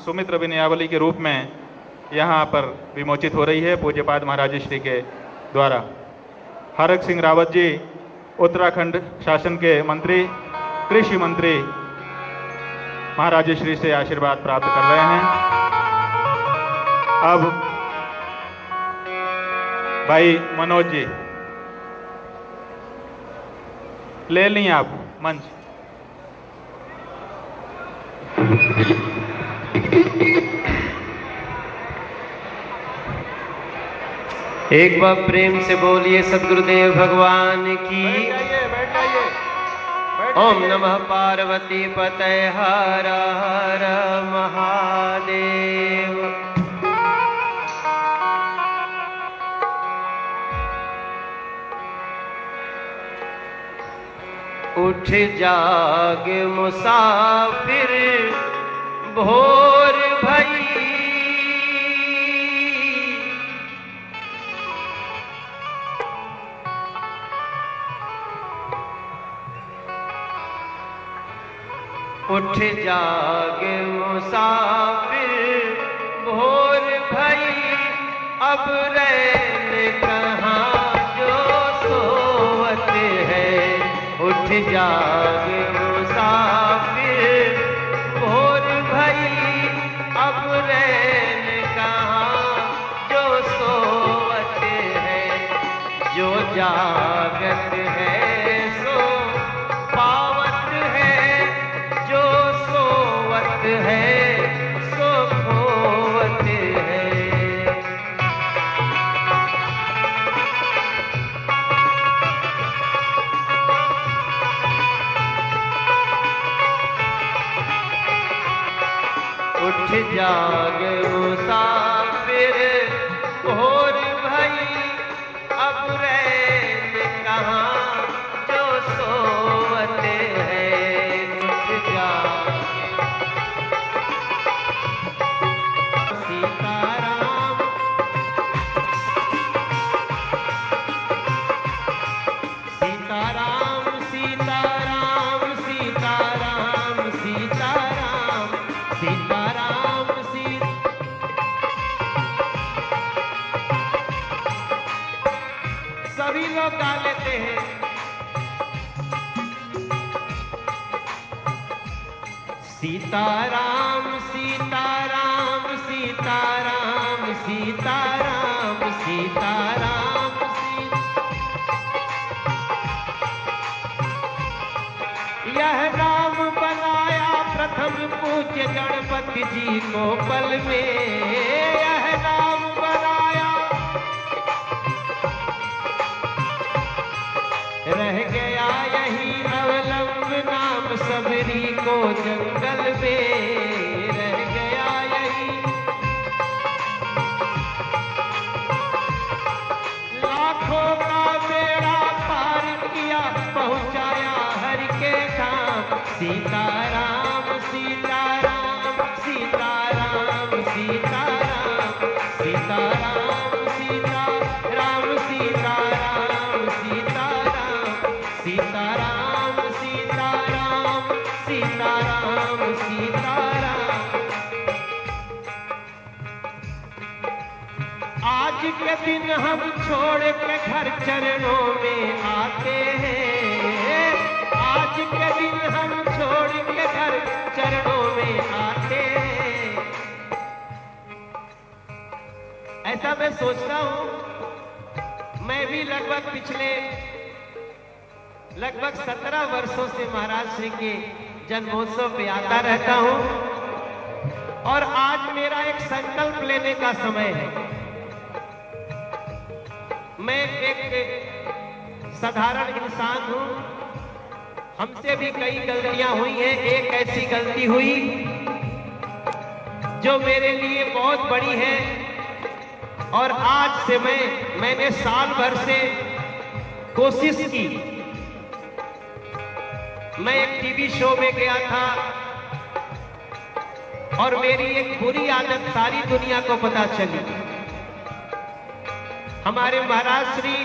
सुमित्र विनयावली के रूप में यहाँ पर विमोचित हो रही है पूज्यपाद महाराज श्री के द्वारा। हरक सिंह रावत जी उत्तराखंड शासन के मंत्री, कृषि मंत्री महाराज श्री से आशीर्वाद प्राप्त कर रहे हैं। अब भाई मनोज जी ले ली आप मंच। एक बार प्रेम से बोलिए सद्गुरुदेव भगवान की। बैठ जाइए। ओम नमः पार्वती पतये हर हर महादेव। उठ जाग मुसाफिर भोर भई, उठ जाग मुसाफिर भोर भई, अब रैन कहाँ जो सोवत है। उठ जाग मुसाफिर भोर भई, अब रैन कहाँ जो सोवत है। जो जागत है सो पावत है, जो सोवत है सो खोवत है। उठ जाग मुसाफिर भोर भई, अब रैन कहाँ जो सोवत है। उठ जाग सीताराम, सीताराम सीताराम सीताराम सीताराम सीताराम सभी लोग गा लेते हैं। सीताराम सीताराम सीताराम सीताराम सीताराम यह नाम बनाया प्रथम पूज्य गणपति जी को पल में। यह नाम बनाया रह गया यही अवलंब नाम सबरी को जंगल में। रह गया यही लाखों का बेड़ा पार किया, पहुंचाया हरि के धाम। सीताराम सीताराम सीताराम सीताराम सीताराम सीताराम सीताराम सीताराम सीताराम सीताराम सीताराम सीताराम। आज के दिन हम छोड़ के घर चरणों में आते हैं। आज के दिन हम छोड़ के घर चरणों में आते हैं। ऐसा मैं सोचता हूं, मैं भी लगभग पिछले 17 वर्षों से महाराज श्री के जन्मोत्सव पे आता रहता हूं और आज मेरा एक संकल्प लेने का समय है। मैं एक साधारण इंसान हूं, हमसे भी कई गलतियां हुई हैं। एक ऐसी गलती हुई जो मेरे लिए बहुत बड़ी है और आज से मैंने साल भर से कोशिश की। मैं एक टीवी शो में गया था और मेरी एक बुरी आदत सारी दुनिया को पता चली। हमारे महाराज श्री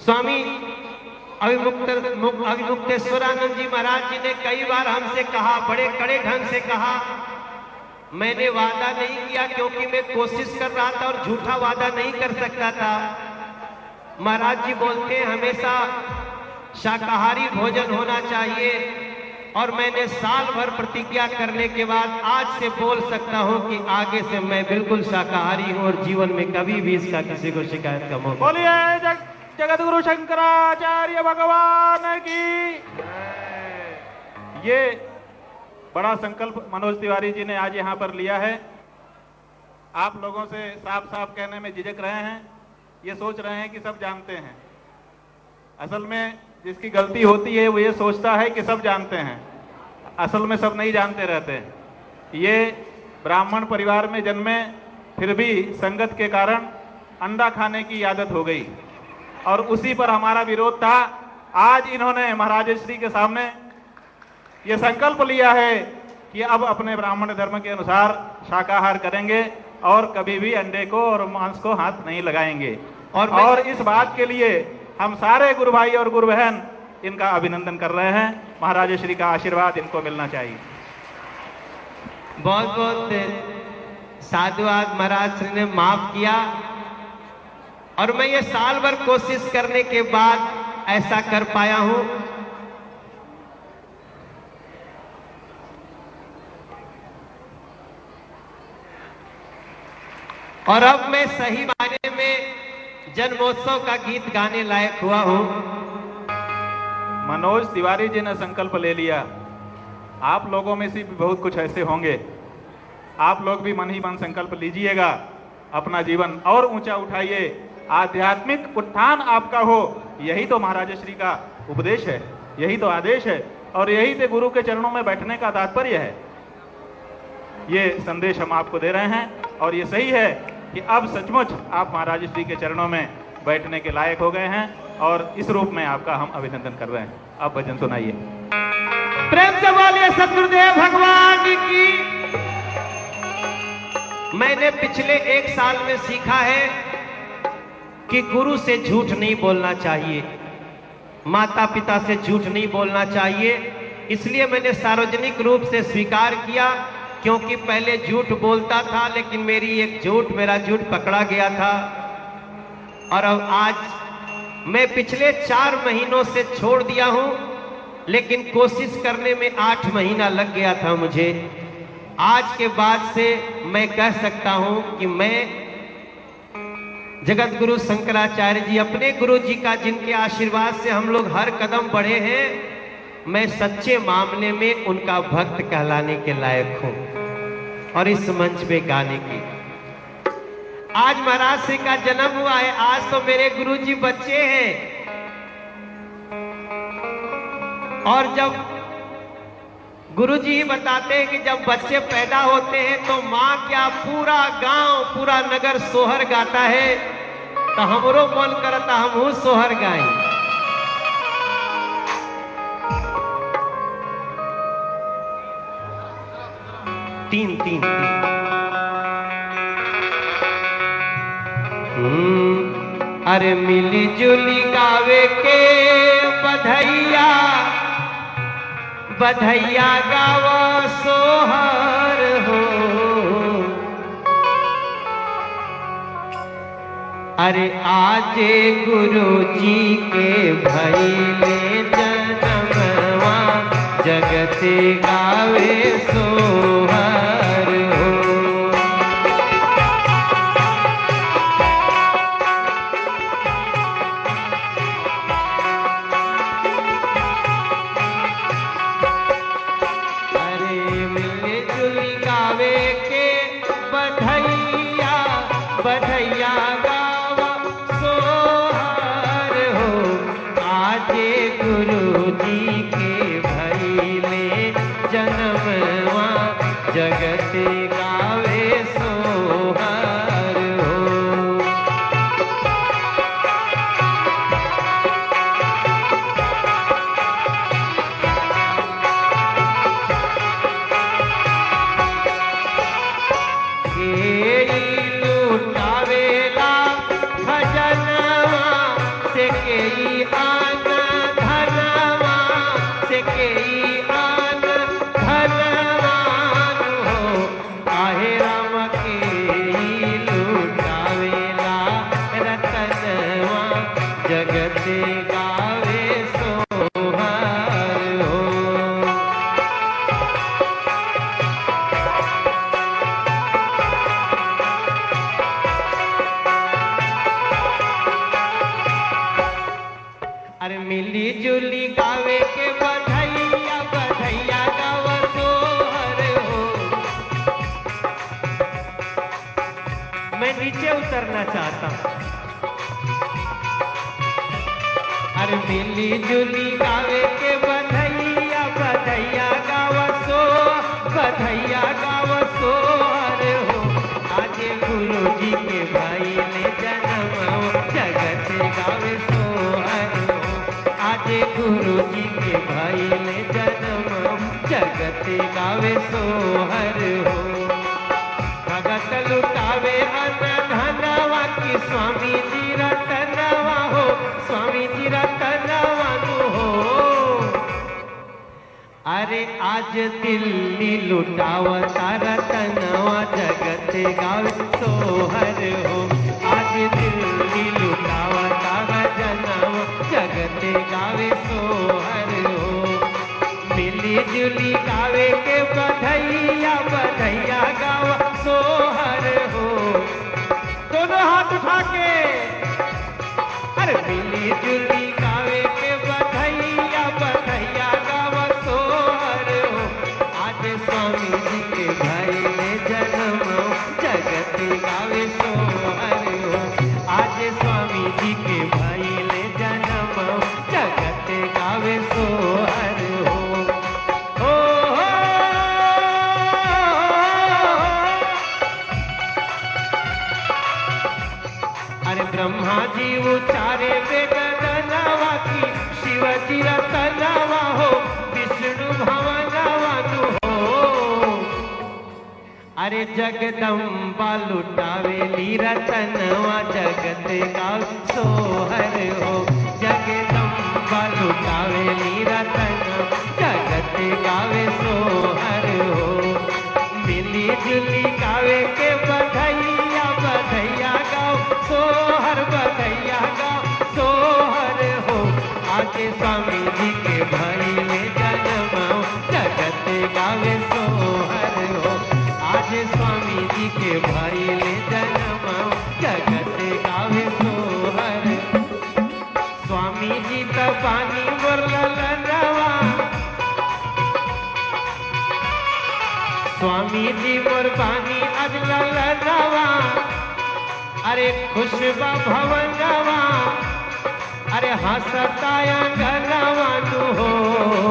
स्वामी अभिमुक्तेश्वरानंद जी महाराज जी ने कई बार हमसे कहा, बड़े कड़े ढंग से कहा। मैंने वादा नहीं किया क्योंकि मैं कोशिश कर रहा था और झूठा वादा नहीं कर सकता था। महाराज जी बोलते हैं हमेशा शाकाहारी भोजन होना चाहिए, और मैंने साल भर प्रतिज्ञा करने के बाद आज से बोल सकता हूं कि आगे से मैं बिल्कुल शाकाहारी हूं और जीवन में कभी भी इसका किसी को शिकायत का मौका। बोलिए जगत गुरु शंकराचार्य भगवान की। ये बड़ा संकल्प मनोज तिवारी जी ने आज यहाँ पर लिया है। आप लोगों से साफ साफ कहने में झिझक रहे हैं, ये सोच रहे हैं कि सब जानते हैं। असल में जिसकी गलती होती है वो ये सोचता है कि सब जानते हैं, असल में सब नहीं जानते रहते हैं। ये ब्राह्मण परिवार में जन्मे, फिर भी संगत के कारण अंडा खाने की आदत हो गई और उसी पर हमारा विरोध था। आज इन्होंने महाराज श्री के सामने ये संकल्प लिया है कि अब अपने ब्राह्मण धर्म के अनुसार शाकाहार करेंगे और कभी भी अंडे को और मांस को हाथ नहीं लगाएंगे। और इस बात के लिए हम सारे गुरु भाई और गुरु बहन इनका अभिनंदन कर रहे हैं। महाराज श्री का आशीर्वाद इनको मिलना चाहिए। बहुत बहुत साधुवाद। महाराज श्री ने माफ किया और मैं ये साल भर कोशिश करने के बाद ऐसा कर पाया हूं। और अब मैं सही मायने में जन्मोत्सव का गीत गाने लायक हुआ हूं। मनोज तिवारी जी ने संकल्प ले लिया। आप लोगों में से भी बहुत कुछ ऐसे होंगे, आप लोग भी मन ही मन संकल्प लीजिएगा, अपना जीवन और ऊंचा उठाइए, आध्यात्मिक उत्थान आपका हो। यही तो महाराज श्री का उपदेश है, यही तो आदेश है और यही तो गुरु के चरणों में बैठने का तात्पर्य है। ये संदेश हम आपको दे रहे हैं और ये सही है कि अब सचमुच आप महाराज श्री के चरणों में बैठने के लायक हो गए हैं और इस रूप में आपका हम अभिनंदन कर रहे हैं। आप भजन सुनाइए। प्रेम से बोलिए सतगुरुदेव भगवान की। मैंने पिछले 1 साल में सीखा है कि गुरु से झूठ नहीं बोलना चाहिए, माता पिता से झूठ नहीं बोलना चाहिए। इसलिए मैंने सार्वजनिक रूप से स्वीकार किया, क्योंकि पहले झूठ बोलता था लेकिन मेरा झूठ पकड़ा गया था। और अब आज मैं पिछले 4 महीनों से छोड़ दिया हूं, लेकिन कोशिश करने में 8 महीना लग गया था मुझे। आज के बाद से मैं कह सकता हूं कि मैं जगत गुरु शंकराचार्य जी, अपने गुरु जी का, जिनके आशीर्वाद से हम लोग हर कदम बढ़े हैं, मैं सच्चे मामले में उनका भक्त कहलाने के लायक हूं और इस मंच पे गाने की। आज महाराज श्री का जन्म हुआ है, आज तो मेरे गुरुजी बच्चे हैं। और जब गुरुजी ही बताते हैं कि जब बच्चे पैदा होते हैं तो माँ क्या पूरा गांव, पूरा नगर सोहर गाता है, तो हमरो मन करता हम सोहर गाई। तीन तीन अरे मिली जुली गावे के बधैया, बधैया गावा सोहर हो। अरे आजे गुरु जी के भइले जनमवा, जगत गावे सोहर हो। अरे मिले जुली गावे के बधैया, बधैया गावा सोहर हो। आजे गुरु जी के भइले जनमवा, जगत गावे सोहर हो। केई लुटावेला भजनवा से, केई आनंद मैं नीचे उतरना चाहता हूं। अरे मिली जुली गावे के बधैया बधैया गावसो बधैया गावसो। अरे हो आज गुरु जी के भाई ने जन्म जगत गावे सो। अरे हो आज गुरु जी के भाई ने जन्म जगत गावे सो। हर हो भगत लुटावे अन धनवा की स्वामी जी रतनवा हो स्वामी जी रतनवा हो। अरे आज दिल्ली लुटावता रतनवा जगत गावे सोहर हो। आज दिल्ली लुटावता रतनवा जगत गावे सोहर हो। मिली जुली गावे के बधैया बधैया गावा सोहर हो। दोनों हाथ उठा के अरे मिली जुली गावे के बधैया बधैया गावा सोहर हो। आज स्वामी जी के भाई ने जन्म जगत गावे सोहर हो। आज स्वामी जी के भाई ने जन्म जगत गावे सोहर हो। अरे ब्रह्मा जी उचारे वेद नवा की शिव जी रतनवा हो विष्णु भवनवा हो। अरे जगदम्बा लुटावेली रतनवा जगत गाव सोहर हो। जगदम्बा लुटावेली रतन जगत गावे सोहर हो। मिली जुली गावे के बधैया बधैया गाओ सोहर बधैया गाओ सोहर हो। आज स्वामी जी के भाई ने जन्म जगत गावे सोहर हो। आज स्वामी जी के भाई ने जन्म जगत गावे सोहर। स्वामी जी तबानी मुरलनवा स्वामी जी मुरबानी अजलनवा। अरे खुशबा भवनवा अरे हसताया गनवा हो।